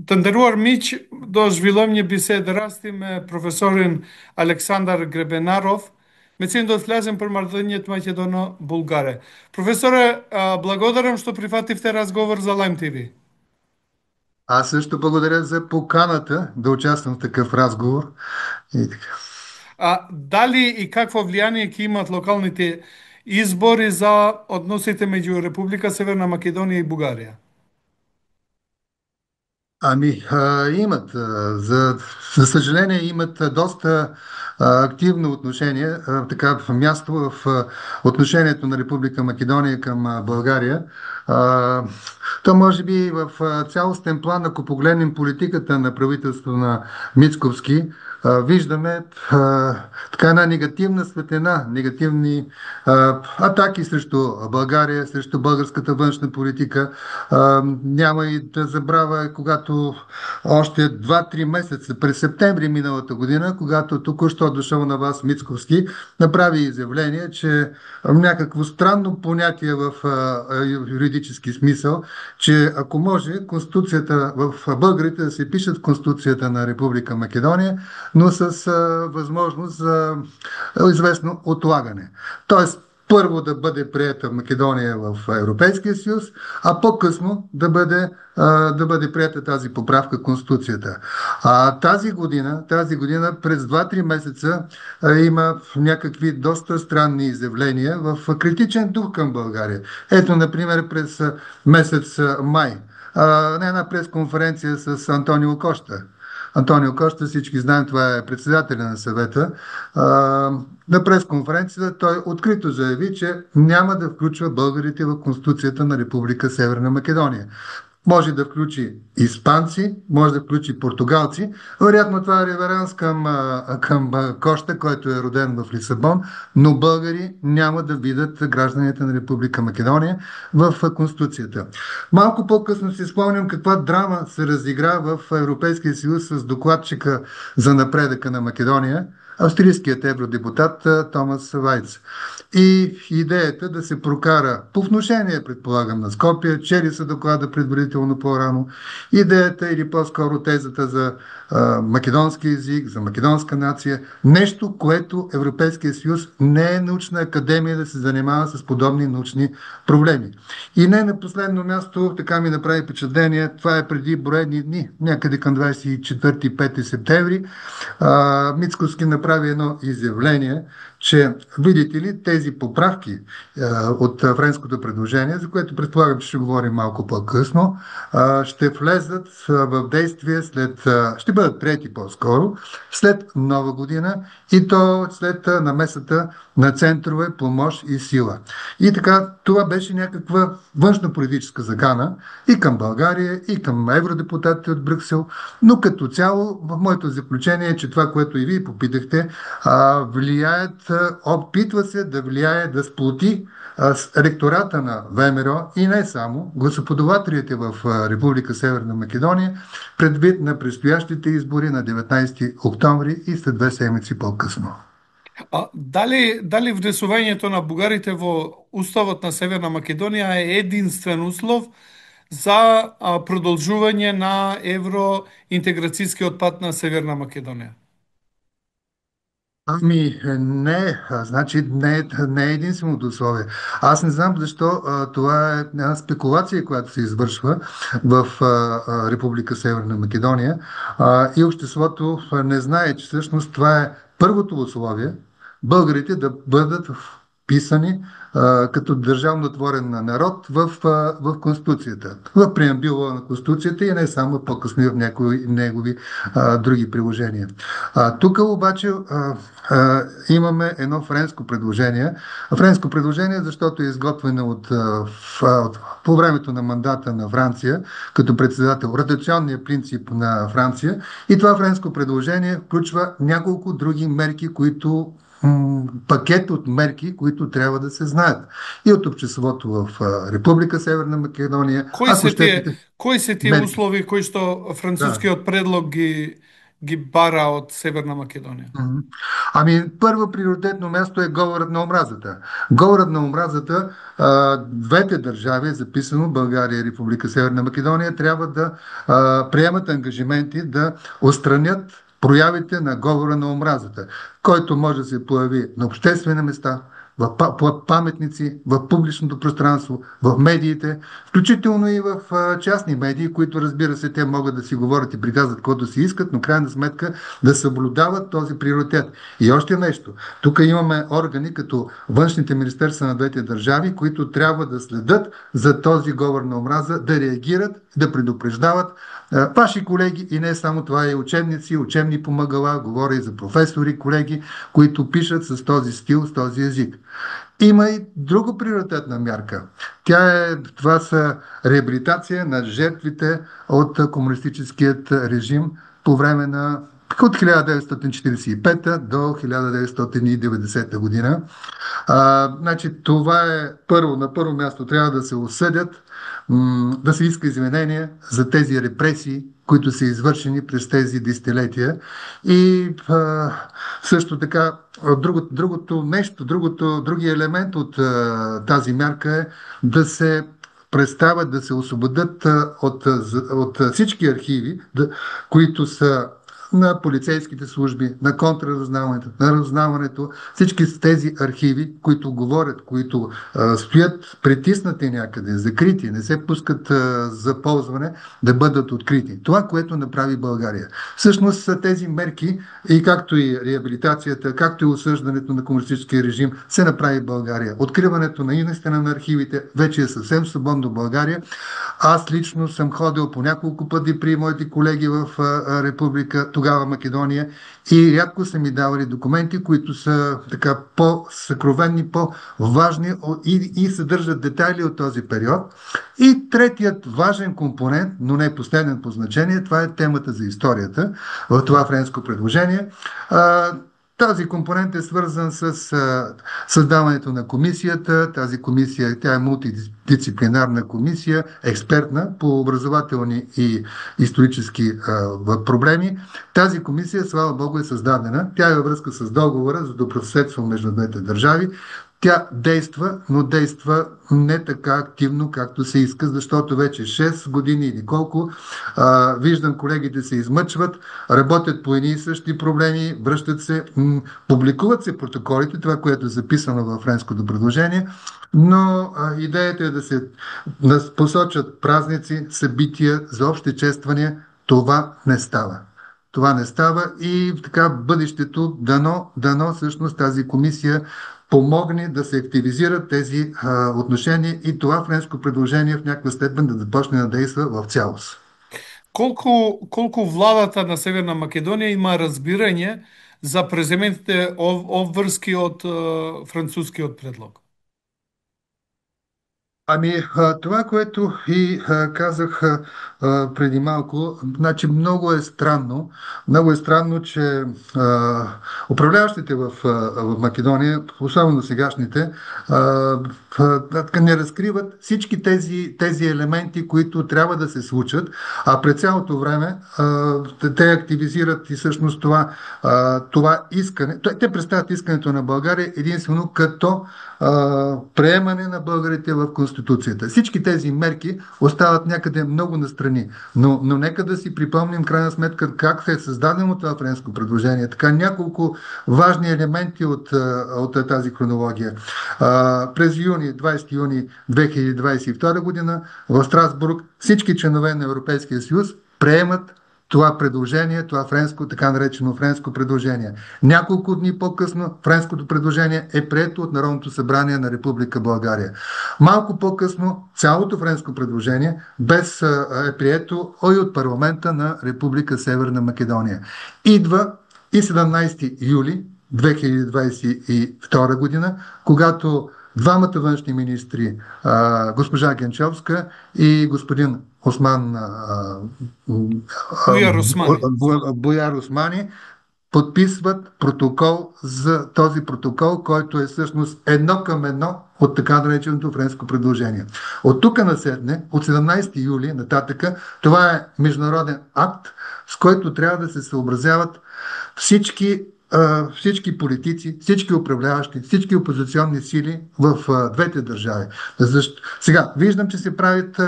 Të nderuar miq, do zhvillojmë një bisedë rasti me profesorin Aleksandar Grebenarov, me cilin do të flasim për marrëdhëniet maqedono-bullgare. Profesore, благодарам, що прихватихте разговор за Lime TV. Аз също благодаря за поканата да участвам в такъв разговор. И така. Дали и какво влияние ќе имат локалните избори за односите меѓу Република Северна Македонија и Бугарија? Имат. За съжаление, имат доста активно отношение, така място в отношението на Република Македония към България. А, То може би в цялостен план, ако погледнем политиката на правителството на Мицковски, виждаме така една негативна светлина, негативни атаки срещу България, срещу българската външна политика. Няма и да забравя, когато още 2-3 месеца, през септември миналата година, когато току-що дошъл на вас Мицковски, направи изявление, че някакво странно понятие в юридически смисъл, че ако може Конституцията в българите да се пишат в Конституцията на Република Македония, но с възможност за известно отлагане. Тоест, първо да бъде приета Македония в Европейския съюз, а по-късно да бъде приета тази поправка в Конституцията. Тази година през 2-3 месеца има някакви доста странни изявления в критичен дух към България. Ето, например, през месец май на една пресконференция с Антонио Кошта. Антонио Кошта, всички знаем, това е председателя на съвета. На пресконференцията той открито заяви, че няма да включва българите в Конституцията на Република Северна Македония. Може да включи испанци, може да включи португалци. Вероятно това е реверанс към Кошта, който е роден в Лисабон, но българи няма да видят гражданите на Република Македония в Конституцията. Малко по-късно си спомням каква драма се разигра в Европейския съюз с докладчика за напредъка на Македония, австрийският евродепутат Томас Вайц. И идеята да се прокара по внушение, предполагам, на Скопие, чели се доклада предварително по-рано, идеята или по-скоро тезата за македонски език, за македонска нация, нещо, което Европейския съюз не е научна академия да се занимава с подобни научни проблеми. И не на последно място, така ми направи впечатление, това е преди броени дни, някъде към 24-5 септември, Мицкоски направи едно изявление, че видите ли тези поправки от френското предложение, за което предполагам, че ще говорим малко по-късно, ще влезат в действие ще бъдат приети по-скоро, след Нова година и то след намесата на центрове помощ и сила. И така, това беше някаква външно-политическа закана и към България, и към евродепутатите от Брюксел, но като цяло, в моето заключение е, че това, което и вие попитахте, опитва се да влияе, да сплоти с ректората на ВМРО и не само гласоподавателите в Република Северна Македония, предвид на предстоящите избори на 19 октомври и след 2 седмици по-късно. Дали внесувањето на бугарите во Уставот на Северна Македонија е единствен услов за продолжување на евроинтеграцијскиот пат на Северна Македонија? Не, значи не е единственото условие. Аз не знам защо това е една спекулация, която се извършва в Република Северна Македония и обществото не знае, че всъщност това е първото условие българите да бъдат вписани като държавнотворен народ в Конституцията, в преамбюла на Конституцията и не само по-късно и в някои негови други приложения. Тук обаче имаме едно френско предложение. Френско предложение, защото е изготвено по времето на мандата на Франция, като председател, ротационния принцип на Франция. И това френско предложение включва няколко други мерки, пакет от мерки, които трябва да се знаят. И от обществото в Република Северна Македония. Кои се тие услови кои што Да. францускиот предлог ги ги бара от Северна Македония? Мгм. Ами, първо приоритетно място е говорът на омразата. Говорът на омразата, двете държави, е записано България и Република Северна Македония, трябва да приемат ангажименти да отстранят проявите на говора на омразата, който може да се появи на обществени места, в паметници, в публичното пространство, в медиите, включително и в частни медии, които, разбира се, те могат да си говорят и приказват каквото си искат, но крайна сметка да съблюдават този приоритет. И още нещо. Тук имаме органи като външните министерства на двете държави, които трябва да следят за този говор на омраза, да реагират, да предупреждават ваши колеги, и не само това, и учебници, учебни помагала, говоря и за професори, колеги, които пишат с този стил, с този език. Има и друга приоритетна мярка. Това са реабилитация на жертвите от комунистическият режим по време на от 1945 до 1990 година. Значи, това е първо. На първо място трябва да се осъдят, да се иска извинение за тези репресии, които са извършени през тези десетилетия. И също така, другото нещо, другия елемент от тази мярка е да се представят, да се освободят от всички архиви, които са на полицейските служби, на контраразузнаването, на разузнаването, всички тези архиви, които говорят, които стоят притиснати някъде, закрити, не се пускат за ползване, да бъдат открити. Това, което направи България. Всъщност са тези мерки, и както и реабилитацията, както и осъждането на комунистическия режим, се направи в България. Откриването наистина на архивите вече е съвсем свободно в България. Аз лично съм ходил по няколко пъти при моите колеги в Република, тогава Македония, и рядко са ми давали документи, които са така по-съкровенни, по-важни и съдържат детайли от този период. И третият важен компонент, но не последен по значение, това е темата за историята в това френско предложение. Тази компонент е свързан с създаването на комисията. Тази комисия, тя е мултидисциплинарна комисия, експертна по образователни и исторически проблеми. Тази комисия, слава Богу, е създадена. Тя е във връзка с договора за добросъседство между двете държави. Тя действа, но действа не така активно, както се иска, защото вече 6 години или колко, виждам, колегите се измъчват, работят по едни и същи проблеми, връщат се, публикуват се протоколите, това, което е записано във френското предложение, но идеята е да посочат празници, събития за общи чествания. Това не става. Това не става и така бъдещето, дано всъщност тази комисия помогне да се активизират тези отношения и това френско предложение в някаква степен да започне да действа в цялост. Колко владата на Северна Македония има разбиране за презементите обвръзки от французският предлог? Ами, това, което и казах преди малко, значи много е странно, че управляващите в Македония, особено сегашните, не разкриват всички тези елементи, които трябва да се случат, а през цялото време те активизират и всъщност това искане. Те представят искането на България единствено като приемане на българите в Конституцията. Всички тези мерки остават някъде много настрани. Но нека да си припомним крайна сметка как е създадено това френско предложение. Така няколко важни елементи от тази хронология. През 20 юни 2022 година в Страсбург всички членове на Европейския съюз приемат това предложение, това френско, така наречено френско предложение. Няколко дни по-късно френското предложение е прието от Народното събрание на Република България. Малко по-късно цялото френско предложение е прието и от парламента на Република Северна Македония. Идва и 17 юли 2022 година, когато двамата външни министри, госпожа Генчовска и господин Буяр Османи. Буяр Османи, подписват протокол за този протокол, който е всъщност едно към едно от така нареченото френско предложение. От тук насетне, от 17 юли нататъка, това е международен акт, с който трябва да се съобразяват всички, всички политици, всички управляващи, всички опозиционни сили в двете държави. Сега, виждам, че се правят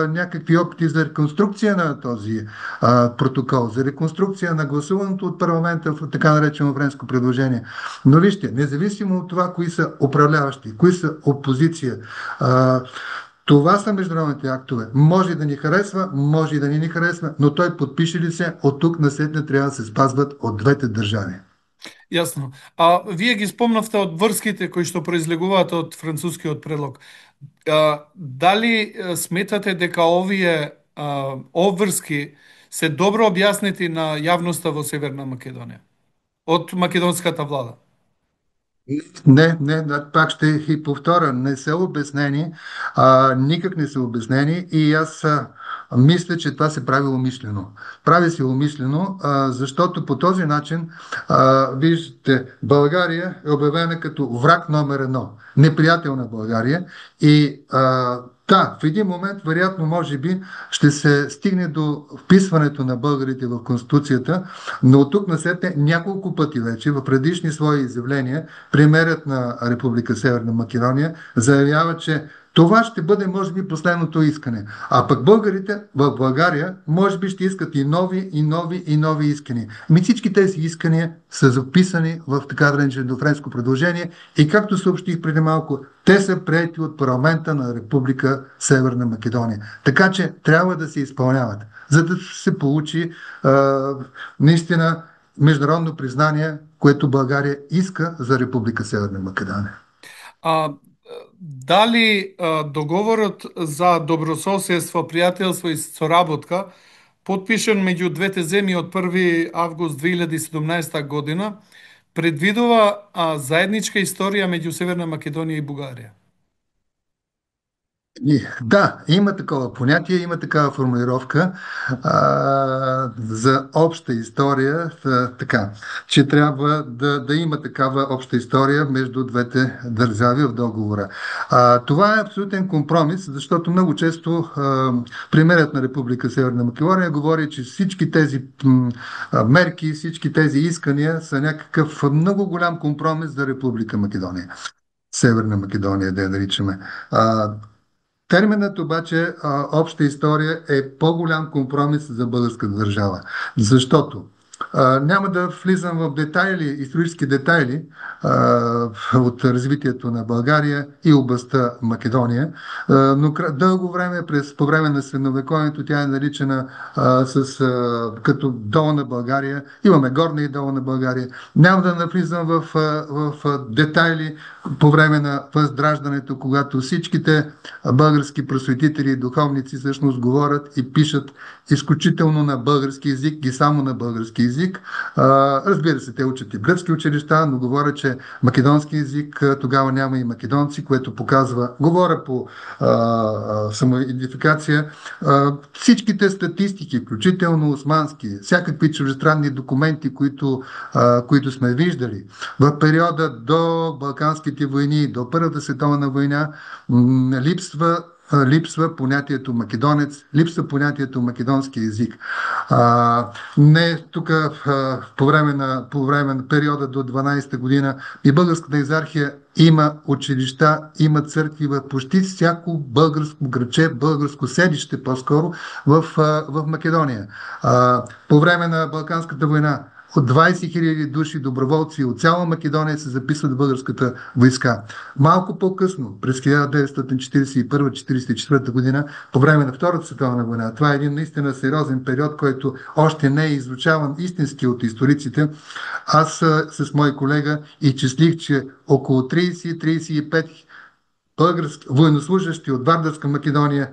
някакви опити за реконструкция на този протокол, за реконструкция на гласуваното от парламента в така наречено френско предложение. Но вижте, независимо от това, кои са управляващи, кои са опозиция, това са международните актове. Може да ни харесва, може и да не ни харесва, но той подпише ли се, от тук насетне трябва да се спазват от двете държави. Јасно. Вие ги спомнавте од врските кои што произлегуваат од францускиот предлог. Дали сметате дека овие обврски се добро објаснети на јавноста во Северна Македонија од македонската влада? Не, пак ще и повторя, не са обяснени, никак не са обяснени и аз мисля, че това се прави умишлено. Прави се умишлено, защото по този начин, виждате, България е обявена като враг номер едно, неприятел на България и да, в един момент, вероятно, може би, ще се стигне до вписването на българите в Конституцията, но от тук насетне няколко пъти вече в предишни свои изявления премиерът на Република Северна Македония заявява, че това ще бъде, може би, последното искане. А пък българите в България, може би, ще искат и нови, и нови, и нови искания. Всички тези искания са записани в така нареченото френско предложение и, както съобщих преди малко, те са приети от парламента на Република Северна Македония. Така че трябва да се изпълняват, за да се получи наистина международно признание, което България иска за Република Северна Македония. Дали договорот за добрососедство, пријателство и соработка, подпишан меѓу двете земји од 1 август 2017 година, предвидува заедничка историја меѓу Северна Македонија и Бугарија? Да, има такова понятие, има такава формулировка за обща история, така, че трябва да има такава обща история между двете държави в договора. Това е абсолютен компромис, защото много често премиерът на Република Северна Македония говори, че всички тези мерки, всички тези искания са някакъв много голям компромис за Република Македония. Северна Македония, да я наричаме. Терминът обаче обща история е по-голям компромис за българската държава. Защото няма да влизам в детайли, исторически детайли от развитието на България и областта Македония, но дълго време, по време на средновековието, тя е наричана като Долна България. Имаме Горна и Долна България. Няма да навлизам в детайли по време на Възраждането, когато всичките български просветители и духовници всъщност говорят и пишат изключително на български език и само на български език. Разбира се, те учат и гръцки училища, но говорят, че македонски език тогава няма и македонци, което показва, говоря по самоидентификация, всичките статистики, включително османски, всякакви чуждестранни документи, които сме виждали в периода до Балканските войни, до Първата световна война, липсва понятието македонец, липсва понятието македонски език. Не тук по време на периода до 12-та година и българската екзархия има училища, има църкви в почти всяко българско градче, българско селище по-скоро в Македония. По време на Балканската война от 20 000 души доброволци от цяла Македония се записват в българската войска. Малко по-късно, през 1941-1944 година, по време на Втората световна война, това е един наистина сериозен период, който още не е изучаван истински от историците. Аз с мой колега и числих, че около 30-35 български военнослужащи от Вардарска Македония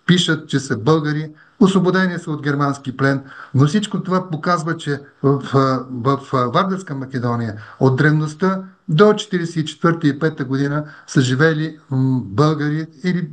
пишат, че са българи, освободени са от германски плен, но всичко това показва, че в Вардарска Македония от древността до 1944 и 1945 година са живели българи или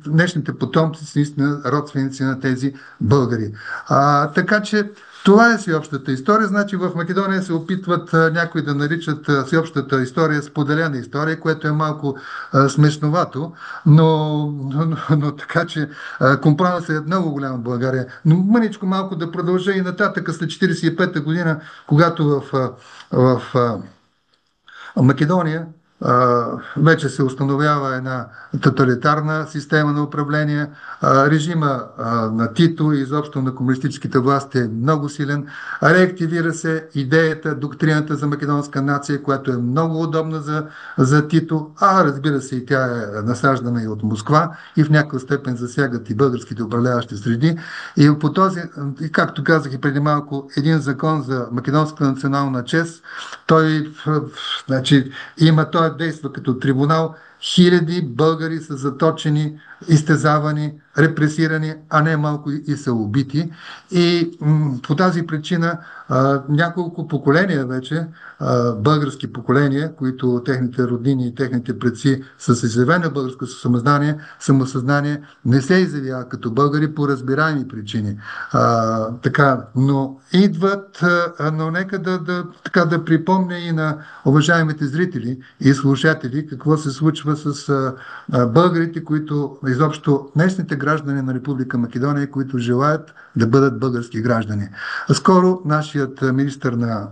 днешните потомци са наистина родственици на тези българи. Така че Това е всеобщата история. Значи в Македония се опитват някои да наричат всеобщата история споделена история, което е малко смешновато, но така че компромисът е много голям в България. Но мъничко малко да продължа и нататък след 45-та година, когато в Македония вече се установява една тоталитарна система на управление. Режима на Тито и изобщо на комунистическите власти е много силен. Реактивира се идеята, доктрината за македонска нация, която е много удобна за Тито, а разбира се и тя е насаждана и от Москва и в някаква степен засягат и българските управляващи среди. И по този, както казах и преди малко, един закон за македонска национална чест, той значи, той действа като трибунал. Хиляди българи са заточени, изтезавани, репресирани, а не малко и са убити. И по тази причина няколко поколения вече, български поколения, които техните роднини и техните предци са с изявено българско самосъзнание, не се изявяват като българи по разбираеми причини. Така, но идват, но нека така да припомня и на уважаемите зрители и слушатели какво се случва с българите, които изобщо днешните граждани на Република Македония, които желаят да бъдат български граждани. Скоро нашият министър на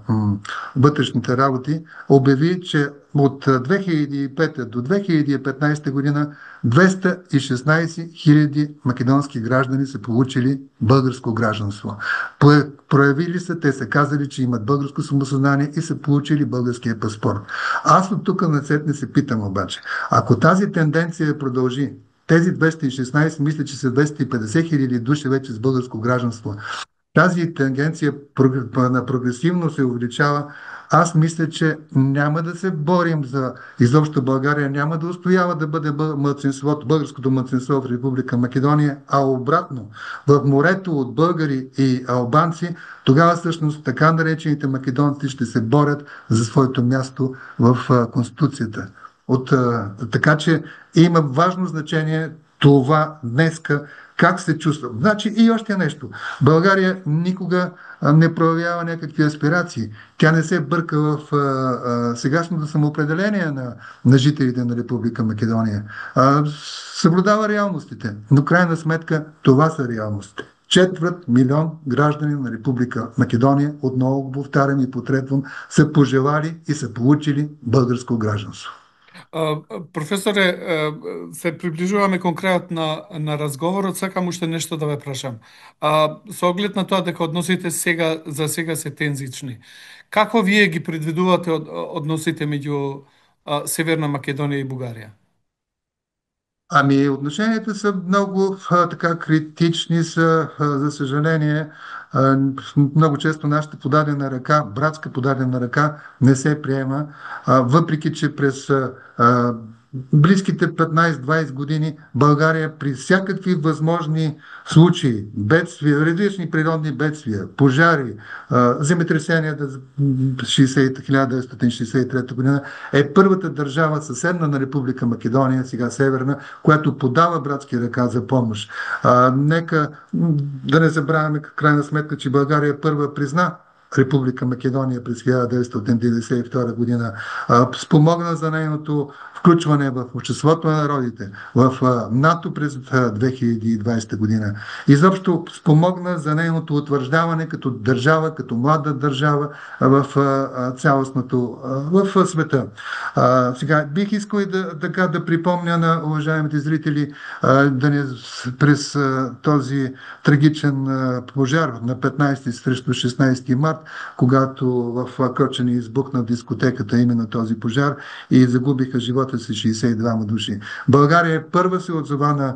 вътрешните работи обяви, че от 2005 до 2015 година 216 хиляди македонски граждани са получили българско гражданство. Проявили са, те са казали, че имат българско самосъзнание и са получили българския паспорт. Аз от тук насетне се питам обаче, ако тази тенденция продължи, тези 216, мисля, че са 250 хиляди души вече с българско гражданство, тази тенденция на прогресивно се увеличава. Аз мисля, че няма да се борим за изобщо България, няма да устоява да бъде българското младсинство в Република Македония, а обратно, в морето от българи и албанци, тогава всъщност така наречените македонци ще се борят за своето място в Конституцията. Така че има важно значение това днеска, как се чувства. Значи и още нещо. България никога не проявява някакви аспирации. Тя не се бърка в сегашното самоопределение на жителите на Република Македония. Съблюдава реалностите, но крайна сметка това са реалностите. 250 000 граждани на Република Македония, отново го повтарям и потретвам, са пожелали и са получили българско гражданство. Професоре, се приближуваме конкретно на разговорот, сакам уште нешто да ве прашам. Со оглед на тоа дека односите за сега се тензични, како вие ги предвидувате односите меѓу Северна Македонија и Бугарија? Ами, отношенията са много така критични са, за съжаление. Много често нашата подадена ръка, братска подадена ръка, не се приема, въпреки че през близките 15-20 години България при всякакви възможни случаи, бедствия, различни природни бедствия, пожари, земетресения 1963 година е първата държава съседна на Република Македония, сега северна, която подава братски ръка за помощ. Нека да не забравяме крайна сметка, че България първа призна Република Македония през 1992 година, спомогна за нейното включване в обществото на народите, в НАТО през 2020 година. Изобщо спомогна за нейното утвърждаване като държава, като млада държава в цялостното в света. Сега бих искал и да припомня на уважаемите зрители през този трагичен пожар на 15 срещу 16 март, когато в Кочани избухна дискотеката именно този пожар и загубиха живота си 62 души. България първа се отзова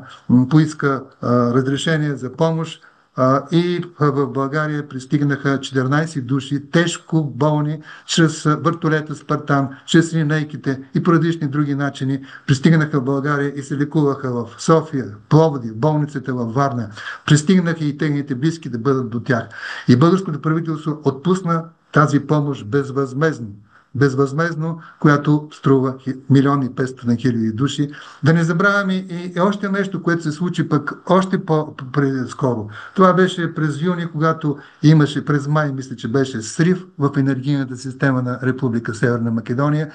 поиска разрешение за помощ и в България пристигнаха 14 души, тежко болни, чрез вертолета Спартан, чрез линейките и по различни други начини пристигнаха в България и се лекуваха в София, Пловдив, болницата във Варна. Пристигнаха и техните близки да бъдат до тях. И българското правителство отпусна тази помощ безвъзмездно. безвъзмезно, която струва 1 500 000 души. Да не забравяме и още нещо, което се случи пък още по-скоро. Това беше през юни, когато имаше през май, мисля, че беше срив в енергийната система на Република Северна Македония.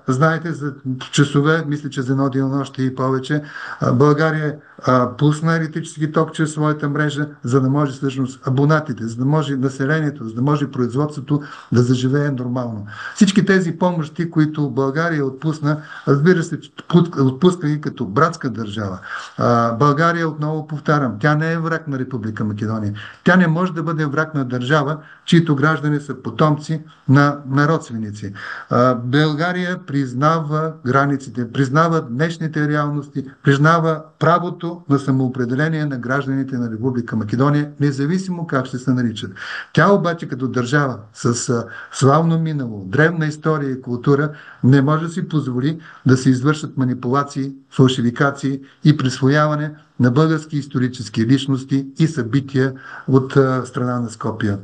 Знаете, за часове, мисля, че за едно денонощие и повече, България пусна електрически ток чрез своята мрежа, за да може всъщност абонатите, за да може населението, за да може производството да заживее нормално. Всички тези помощи, които България отпусна, разбира се, отпуска ги като братска държава. България, отново повтарям, тя не е враг на Република Македония. Тя не може да бъде враг на държава, чието граждани са потомци на родственици. България признава границите, признава днешните реалности, признава правото на самоопределение на гражданите на Република Македония, независимо как ще се наричат. Тя обаче като държава с славно минало, древна история и култура не може да си позволи да се извършат манипулации, фалшификации и присвояване на български исторически личности и събития от страна на Скопия.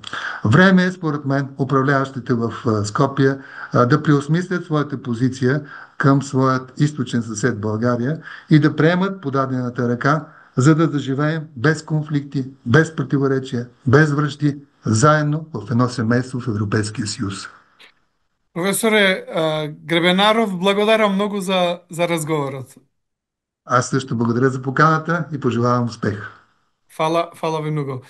Време е, според мен, управляващите в Скопия да преосмислят своята позиция към своят източен съсед България и да приемат подадената ръка, за да заживеем без конфликти, без противоречия, без връжди, заедно в едно семейство в Европейския съюз. Професоре Гребенаров, благодаря много за разговорът. Аз също благодаря за поканата и пожелавам успех. Hvala ви много.